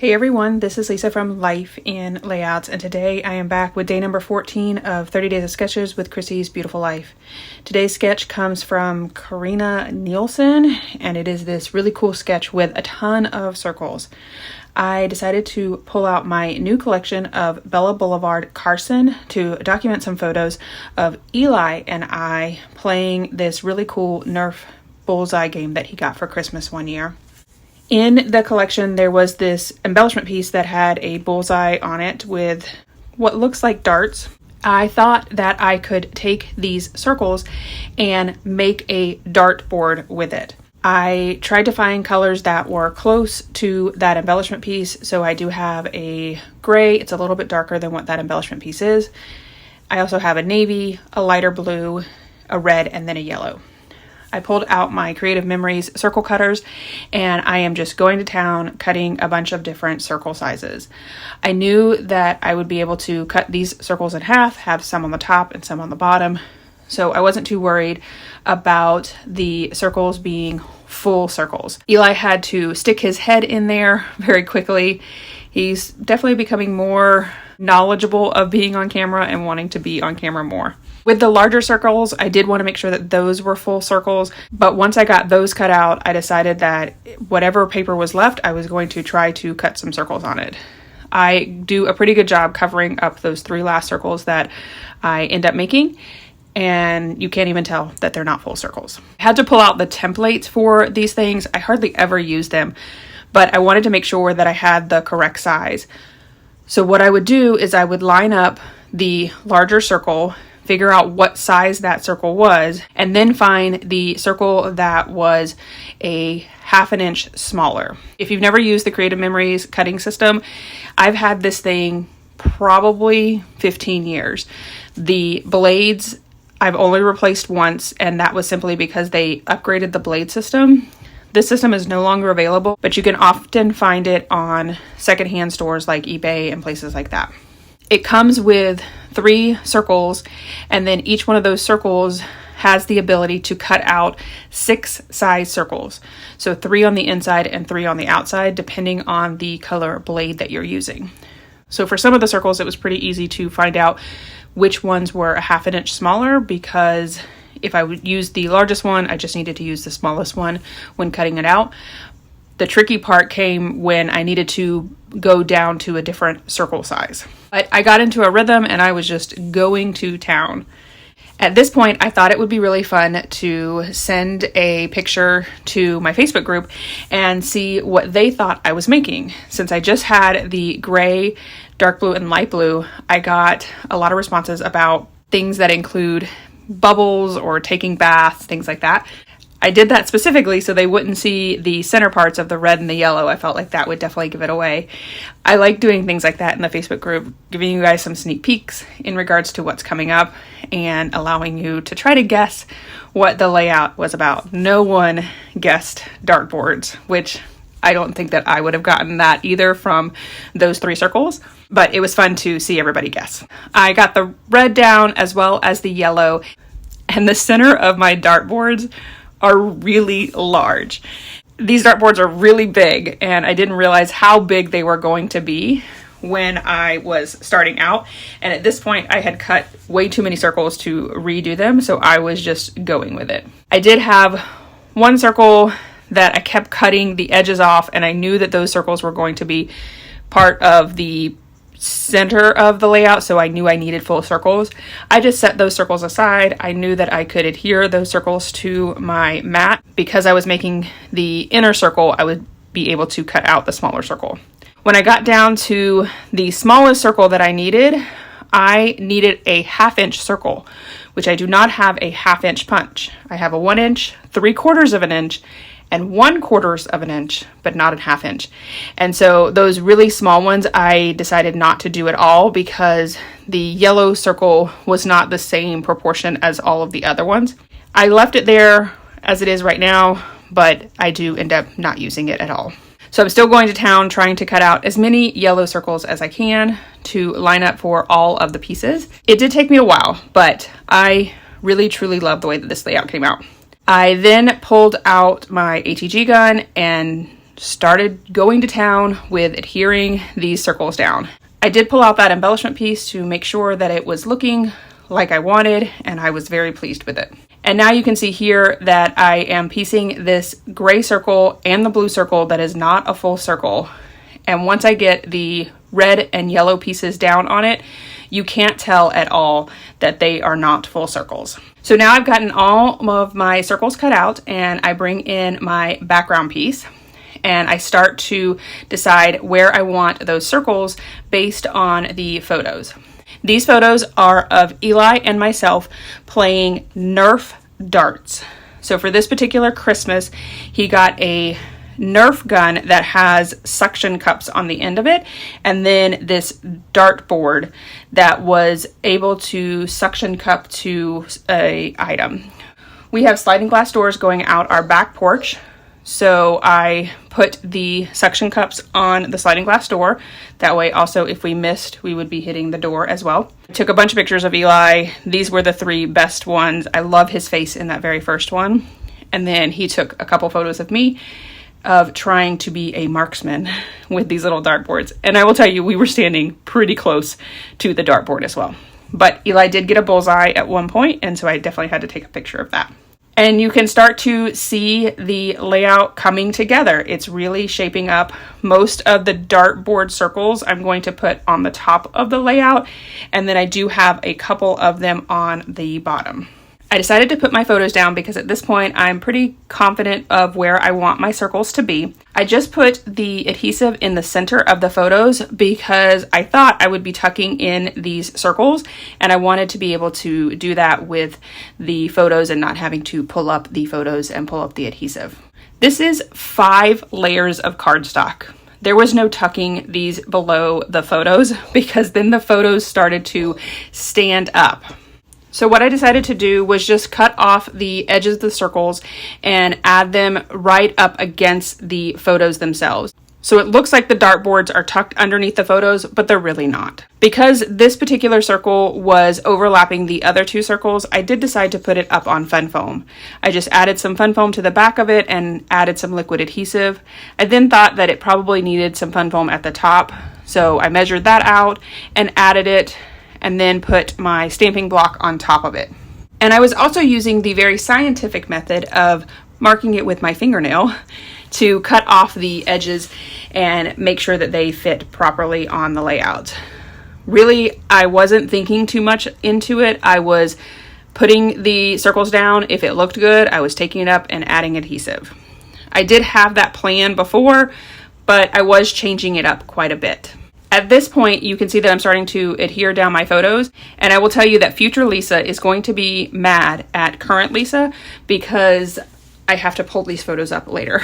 Hey everyone, this is Lisa from Life in Layouts, and today I am back with day number 14 of 30 Days of Sketches with Chrissy's Beautiful Life. Today's sketch comes from Carina Nilsson, and it is this really cool sketch with a ton of circles. I decided to pull out my new collection of Blvd Carson to document some photos of Eli and I playing this really cool Nerf Bullseye game that he got for Christmas one year. In the collection, there was this embellishment piece that had a bullseye on it with what looks like darts. I thought that I could take these circles and make a dartboard with it. I tried to find colors that were close to that embellishment piece, so I do have a gray. It's a little bit darker than what that embellishment piece is. I also have a navy, a lighter blue, a red, and then a yellow. I pulled out my Creative Memories circle cutters and I am just going to town cutting a bunch of different circle sizes. I knew that I would be able to cut these circles in half, have some on the top and some on the bottom. So I wasn't too worried about the circles being full circles. Eli had to stick his head in there very quickly. He's definitely becoming more knowledgeable of being on camera and wanting to be on camera more. With the larger circles, I did want to make sure that those were full circles, but once I got those cut out, I decided that whatever paper was left, I was going to try to cut some circles on it. I do a pretty good job covering up those three last circles that I end up making, and you can't even tell that they're not full circles. I had to pull out the templates for these things. I hardly ever use them, but I wanted to make sure that I had the correct size. So what I would do is I would line up the larger circle, figure out what size that circle was, and then find the circle that was a half an inch smaller. If you've never used the Creative Memories cutting system, I've had this thing probably 15 years. The blades I've only replaced once, and that was simply because they upgraded the blade system. This system is no longer available, but you can often find it on secondhand stores like eBay and places like that. It comes with 3 circles, and then each one of those circles has the ability to cut out 6 size circles. So 3 on the inside and 3 on the outside, depending on the color blade that you're using. So for some of the circles, it was pretty easy to find out which ones were a half an inch smaller, because if I would use the largest one, I just needed to use the smallest one when cutting it out. The tricky part came when I needed to go down to a different circle size. But I got into a rhythm and I was just going to town. At this point, I thought it would be really fun to send a picture to my Facebook group and see what they thought I was making. Since I just had the gray, dark blue, and light blue, I got a lot of responses about things that include bubbles or taking baths, things like that. I did that specifically so they wouldn't see the center parts of the red and the yellow. I felt like that would definitely give it away. I like doing things like that in the Facebook group, giving you guys some sneak peeks in regards to what's coming up and allowing you to try to guess what the layout was about. No one guessed dartboards, which I don't think that I would have gotten that either from those 3 circles, but it was fun to see everybody guess. I got the red down as well as the yellow, and the center of my dartboards are really large. These dartboards are really big, and I didn't realize how big they were going to be when I was starting out. And at this point, I had cut way too many circles to redo them, so I was just going with it. I did have one circle that I kept cutting the edges off, and I knew that those circles were going to be part of the center of the layout, so I knew I needed full circles. I just set those circles aside. I knew that I could adhere those circles to my mat. Because I was making the inner circle, I would be able to cut out the smaller circle. When I got down to the smallest circle that I needed a half inch circle, which I do not have a half inch punch. I have a 1 inch, 3/4 of an inch, and 1/4 of an inch, but not a half inch. And so those really small ones, I decided not to do at all because the yellow circle was not the same proportion as all of the other ones. I left it there as it is right now, but I do end up not using it at all. So I'm still going to town trying to cut out as many yellow circles as I can to line up for all of the pieces. It did take me a while, but I really truly love the way that this layout came out. I then pulled out my ATG gun and started going to town with adhering these circles down. I did pull out that embellishment piece to make sure that it was looking like I wanted, and I was very pleased with it. And now you can see here that I am piecing this gray circle and the blue circle that is not a full circle. And once I get the red and yellow pieces down on it, you can't tell at all that they are not full circles. So now I've gotten all of my circles cut out, and I bring in my background piece and I start to decide where I want those circles based on the photos. These photos are of Eli and myself playing Nerf darts. So for this particular Christmas, he got a Nerf gun that has suction cups on the end of it, and then this dart board that was able to suction cup to a item. We have sliding glass doors going out our back porch, so I put the suction cups on the sliding glass door. That way also if we missed, we would be hitting the door as well. I took a bunch of pictures of Eli. These were the 3 best ones. I love his face in that very first one. And then he took a couple photos of me of trying to be a marksman with these little dartboards. And I will tell you, we were standing pretty close to the dartboard as well. But Eli did get a bullseye at one point, and so I definitely had to take a picture of that. And you can start to see the layout coming together. It's really shaping up. Most of the dartboard circles I'm going to put on the top of the layout, and then I do have a couple of them on the bottom. I decided to put my photos down because at this point I'm pretty confident of where I want my circles to be. I just put the adhesive in the center of the photos because I thought I would be tucking in these circles, and I wanted to be able to do that with the photos and not having to pull up the photos and pull up the adhesive. This is 5 layers of cardstock. There was no tucking these below the photos because then the photos started to stand up. So what I decided to do was just cut off the edges of the circles and add them right up against the photos themselves. So it looks like the dartboards are tucked underneath the photos, but they're really not. Because this particular circle was overlapping the other 2 circles, I did decide to put it up on fun foam. I just added some fun foam to the back of it and added some liquid adhesive. I then thought that it probably needed some fun foam at the top, so I measured that out and added it, and then put my stamping block on top of it. And I was also using the very scientific method of marking it with my fingernail to cut off the edges and make sure that they fit properly on the layout. Really, I wasn't thinking too much into it. I was putting the circles down. If it looked good, I was taking it up and adding adhesive. I did have that plan before, but I was changing it up quite a bit. At this point, you can see that I'm starting to adhere down my photos, and I will tell you that future Lisa is going to be mad at current Lisa because I have to pull these photos up later,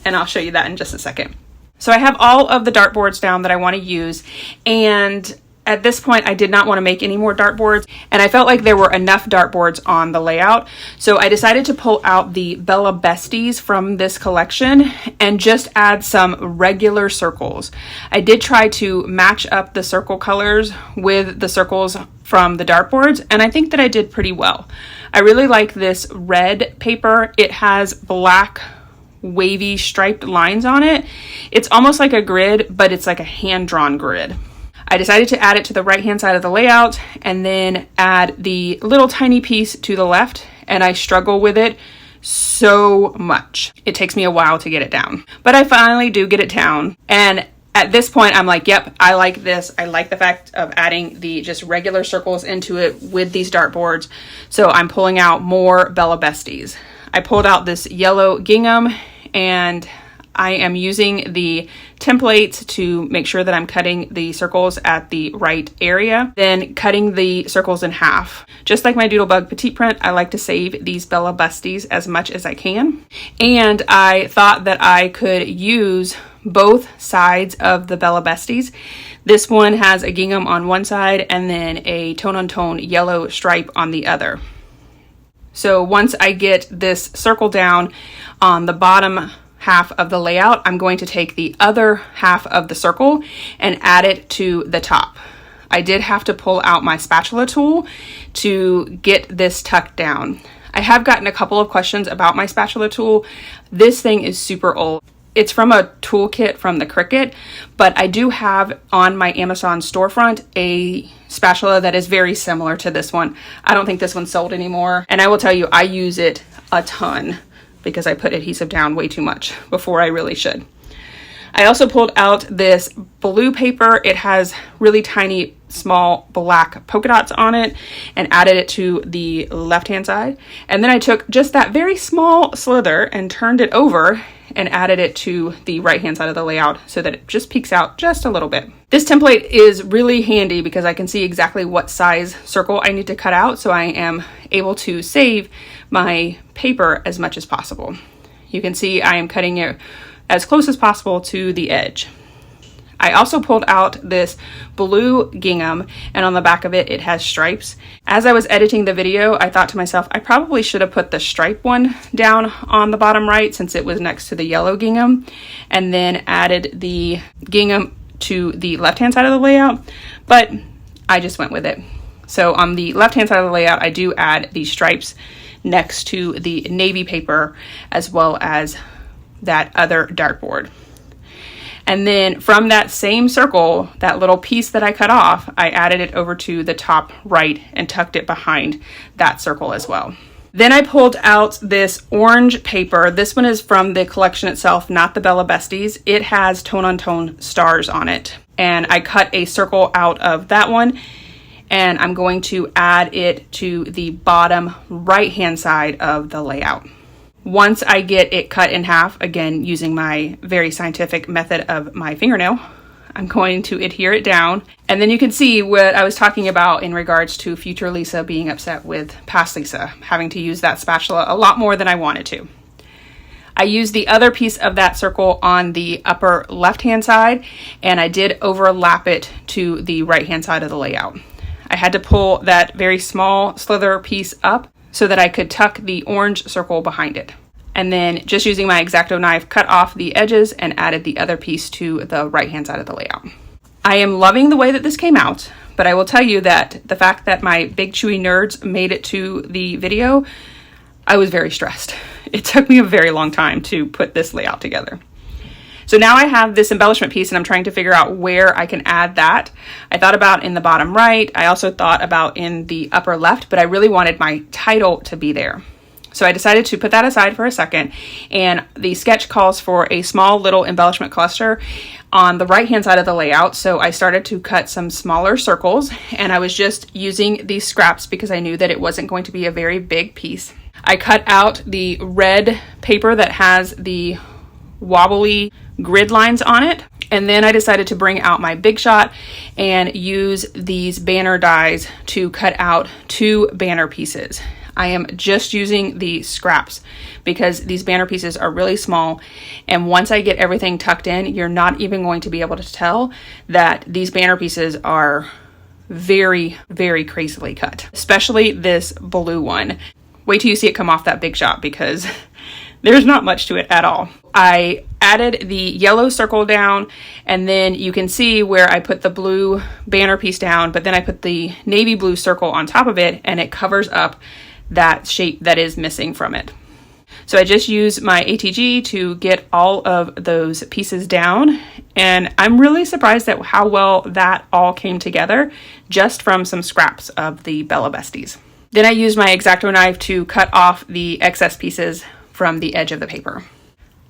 and I'll show you that in just a second. So I have all of the dartboards down that I want to use, and at this point, I did not want to make any more dartboards, and I felt like there were enough dartboards on the layout. So I decided to pull out the Blvds from this collection and just add some regular circles. I did try to match up the circle colors with the circles from the dartboards, and I think that I did pretty well. I really like this red paper. It has black wavy striped lines on it. It's almost like a grid, but it's like a hand-drawn grid. I decided to add it to the right-hand side of the layout and then add the little tiny piece to the left, and I struggle with it so much. It takes me a while to get it down, but I finally do get it down. And at this point, I'm like, yep, I like this. I like the fact of adding the just regular circles into it with these dartboards. So I'm pulling out more Blvds. I pulled out this yellow gingham, and I am using the templates to make sure that I'm cutting the circles at the right area, then cutting the circles in half. Just like my Doodlebug Petite Print, I like to save these Blvds as much as I can. And I thought that I could use both sides of the Blvds. This one has a gingham on one side and then a tone-on-tone yellow stripe on the other. So once I get this circle down on the bottom half of the layout, I'm going to take the other half of the circle and add it to the top. I did have to pull out my spatula tool to get this tucked down. I have gotten a couple of questions about my spatula tool. This thing is super old. It's from a toolkit from the Cricut, but I do have on my Amazon storefront a spatula that is very similar to this one. I don't think this one's sold anymore. And I will tell you, I use it a ton because I put adhesive down way too much before I really should. I also pulled out this blue paper. It has really tiny, small black polka dots on it, and added it to the left-hand side. And then I took just that very small slither and turned it over and added it to the right-hand side of the layout so that it just peeks out just a little bit. This template is really handy because I can see exactly what size circle I need to cut out, so I am able to save my paper as much as possible. You can see I am cutting it as close as possible to the edge. I also pulled out this blue gingham, and on the back of it, it has stripes. As I was editing the video, I thought to myself, I probably should have put the stripe one down on the bottom right since it was next to the yellow gingham, and then added the gingham to the left-hand side of the layout, but I just went with it. So on the left-hand side of the layout, I do add the stripes next to the navy paper as well as that other dartboard. And then from that same circle, that little piece that I cut off, I added it over to the top right and tucked it behind that circle as well. Then I pulled out this orange paper. This one is from the collection itself, not the Blvds. It has tone-on-tone stars on it. And I cut a circle out of that one, and I'm going to add it to the bottom right-hand side of the layout. Once I get it cut in half, again, using my very scientific method of my fingernail, I'm going to adhere it down. And then you can see what I was talking about in regards to future Lisa being upset with past Lisa, having to use that spatula a lot more than I wanted to. I used the other piece of that circle on the upper left-hand side, and I did overlap it to the right-hand side of the layout. I had to pull that very small slither piece up so that I could tuck the orange circle behind it. And then just using my X-Acto knife, cut off the edges and added the other piece to the right-hand side of the layout. I am loving the way that this came out, but I will tell you that the fact that my big chewy nerds made it to the video, I was very stressed. It took me a very long time to put this layout together. So now I have this embellishment piece and I'm trying to figure out where I can add that. I thought about in the bottom right. I also thought about in the upper left, but I really wanted my title to be there. So I decided to put that aside for a second, and the sketch calls for a small little embellishment cluster on the right-hand side of the layout. So I started to cut some smaller circles, and I was just using these scraps because I knew that it wasn't going to be a very big piece. I cut out the red paper that has the wobbly grid lines on it. And then I decided to bring out my Big Shot and use these banner dies to cut out 2 banner pieces. I am just using the scraps because these banner pieces are really small. And once I get everything tucked in, you're not even going to be able to tell that these banner pieces are very, very crazily cut, especially this blue one. Wait till you see it come off that Big Shot because there's not much to it at all. I added the yellow circle down, and then you can see where I put the blue banner piece down, but then I put the navy blue circle on top of it, and it covers up that shape that is missing from it. So I just used my ATG to get all of those pieces down, and I'm really surprised at how well that all came together just from some scraps of the Blvds. Then I used my X-Acto knife to cut off the excess pieces from the edge of the paper.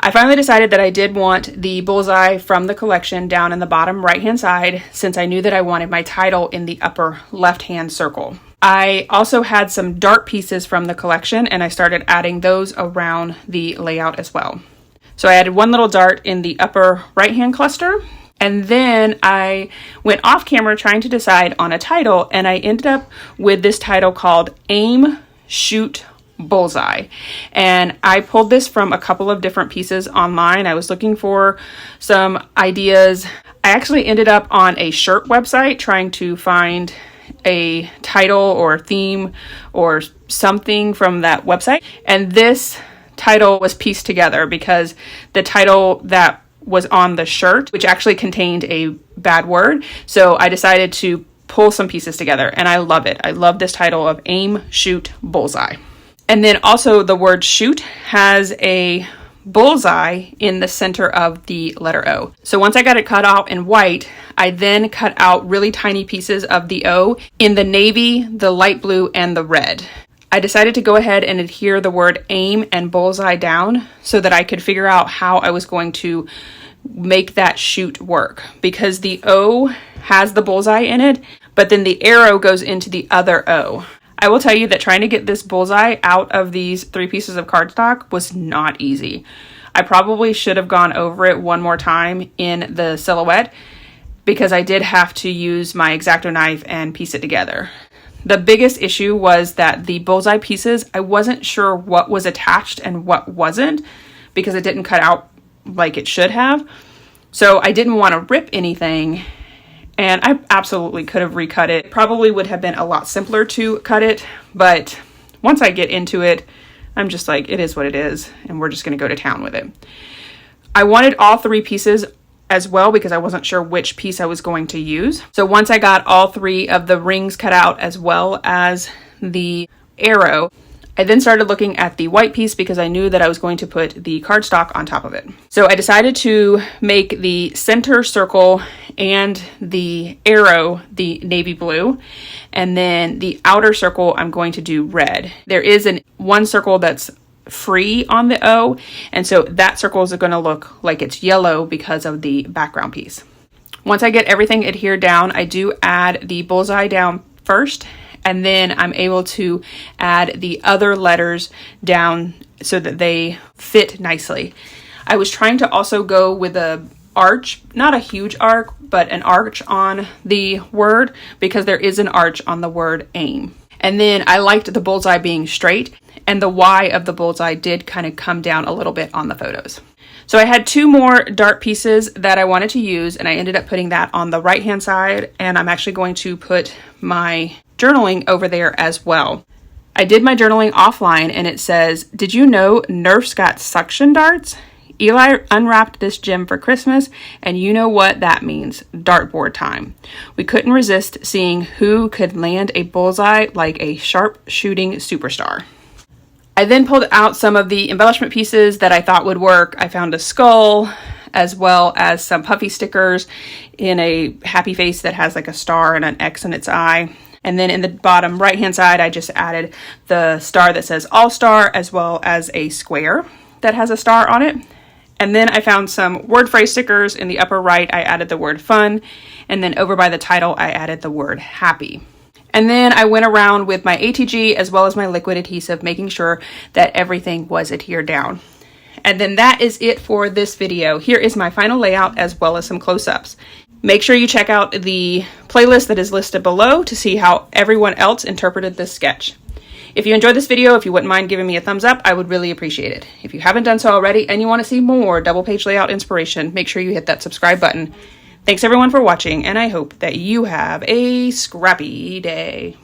I finally decided that I did want the bullseye from the collection down in the bottom right-hand side since I knew that I wanted my title in the upper left-hand circle. I also had some dart pieces from the collection and I started adding those around the layout as well. So I added one little dart in the upper right-hand cluster, and then I went off camera trying to decide on a title, and I ended up with this title called Aim, Shoot, Bullseye. And I pulled this from a couple of different pieces online. I was looking for some ideas. I actually ended up on a shirt website trying to find a title or theme or something from that website. And this title was pieced together because the title that was on the shirt, which actually contained a bad word. So I decided to pull some pieces together, and I love it. I love this title of Aim, Shoot, Bullseye. And then also the word shoot has a bullseye in the center of the letter O. So once I got it cut out in white, I then cut out really tiny pieces of the O in the navy, the light blue, and the red. I decided to go ahead and adhere the word aim and bullseye down so that I could figure out how I was going to make that shoot work, because the O has the bullseye in it, but then the arrow goes into the other O. I will tell you that trying to get this bullseye out of these 3 pieces of cardstock was not easy. I probably should have gone over it one more time in the silhouette, because I did have to use my X-Acto knife and piece it together. The biggest issue was that the bullseye pieces, I wasn't sure what was attached and what wasn't, because it didn't cut out like it should have. So I didn't want to rip anything, and I absolutely could have recut it. It probably would have been a lot simpler to cut it, but once I get into it, I'm just like, it is what it is, and we're just going to go to town with it. I wanted all 3 pieces as well, because I wasn't sure which piece I was going to use. So once I got all 3 of the rings cut out as well as the arrow, I then started looking at the white piece, because I knew that I was going to put the cardstock on top of it. So I decided to make the center circle and the arrow the navy blue, and then the outer circle I'm going to do red. There is one circle that's free on the O, and so that circle is going to look like it's yellow because of the background piece. Once I get everything adhered down, I do add the bullseye down first, and then I'm able to add the other letters down so that they fit nicely. I was trying to also go with a arch, not a huge arc, but an arch on the word, because there is an arch on the word aim. And then I liked the bullseye being straight, and the Y of the bullseye did kind of come down a little bit on the photos. So I had 2 more dart pieces that I wanted to use, and I ended up putting that on the right hand side, and I'm actually going to put my journaling over there as well. I did my journaling offline, and it says, "Did you know Nerf's got suction darts? Eli unwrapped this gem for Christmas, and you know what that means. Dartboard time. We couldn't resist seeing who could land a bullseye like a sharp-shooting superstar." I then pulled out some of the embellishment pieces that I thought would work. I found a skull, as well as some puffy stickers in a happy face that has like a star and an X in its eye. And then in the bottom right-hand side, I just added the star that says All-Star, as well as a square that has a star on it. And then I found some word phrase stickers. In the upper right, I added the word fun. And then over by the title, I added the word happy. And then I went around with my ATG as well as my liquid adhesive, making sure that everything was adhered down. And then that is it for this video. Here is my final layout as well as some close-ups. Make sure you check out the playlist that is listed below to see how everyone else interpreted this sketch. If you enjoyed this video, if you wouldn't mind giving me a thumbs up, I would really appreciate it. If you haven't done so already and you want to see more double page layout inspiration, make sure you hit that subscribe button. Thanks everyone for watching, and I hope that you have a scrappy day.